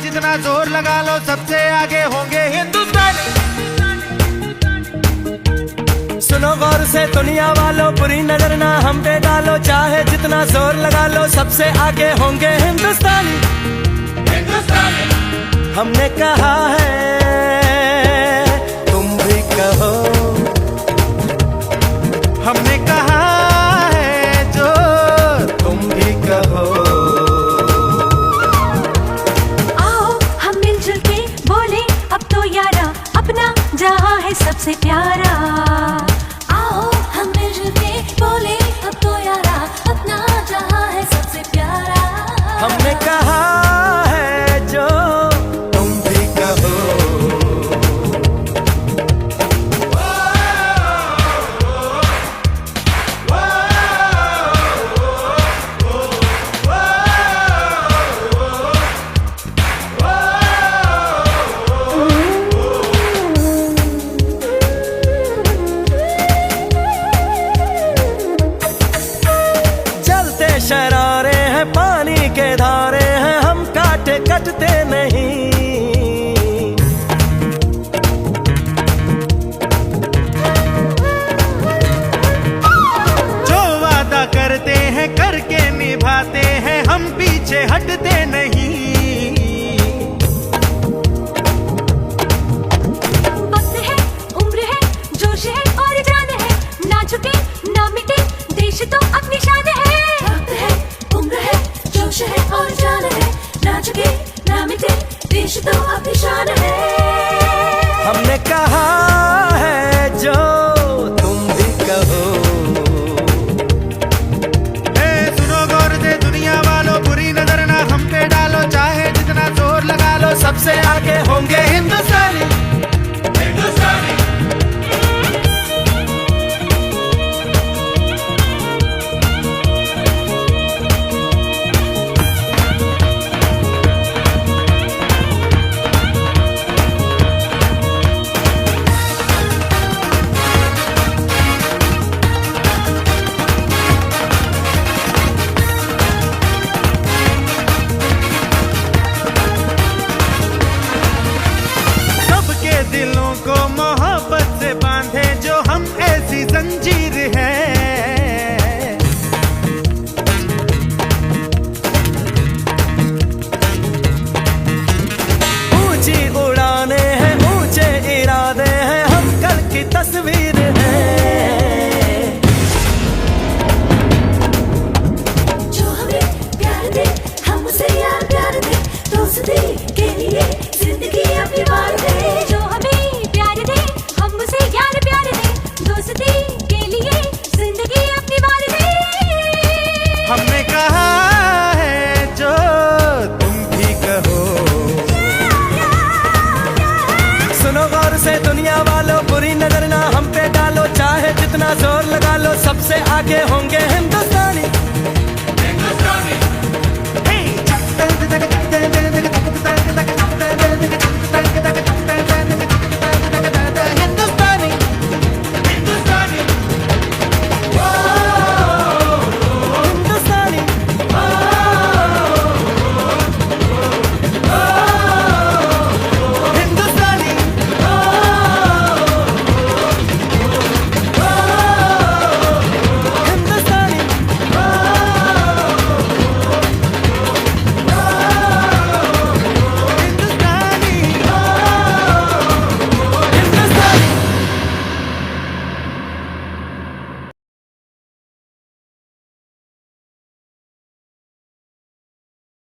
जितना जोर लगा लो सबसे आगे होंगे हिंदुस्तानी। सुनो गौर से दुनिया वालों, बुरी नजर ना हम पे डालो, चाहे जितना जोर लगा लो सबसे आगे होंगे हिंदुस्तानी। हमने कहा है तुम भी कहो, हमने कहा है जो तुम भी कहो। आओ हम मिलजुल के बोले अब तो यारा, अपना जहां है सबसे प्यारा। आओ हम मिलजुल के बोले अब तो यारा, अपना जहां है सबसे प्यारा। हमने कहा है जो तुम भी कहो। जलते शरारे हैं, पानी के धारे हैं, हम काटे कटते नहीं। जो वादा करते हैं करके निभाते हैं, हम पीछे हटते नहीं। वक्त है, उम्र है, जोश है और जान है, ना झुके ना मिटे देश तो अपनी शान है। वक्त है, उम्र है, जोश है और जान है, ना झुके ना मिटे देश तो अपनी शान है। हमने कहा है जो तुम भी कहो। सुनो गौर से दुनिया वालों, बुरी नजर ना हम पे डालो, चाहे जितना जोर लगा लो सबसे आगे होंगे हिंदुस्तानी। सबके दिलों को मोहब्बत से बांधे जो हम ऐसी जंजीर है। ऊंची उड़ाने हैं, ऊंचे इरादे हैं, हम कल की तस्वीर हैं। जो हमें प्यार दे, हम उसे यार प्यार दे, दोस्ती के लिए जिंदगी अपनी वार दे। जो हमें प्यार दे, हम उसे यार प्यार दे, दोस्ती के लिए जिंदगी अपनी वार दे। हमने कहा है जो तुम भी कहो। सुनो गौर से दुनिया वालों, बुरी नजर ना हम पे डालो, चाहे जितना जोर लगा लो सबसे आगे होंगे हिंदुस्तानी।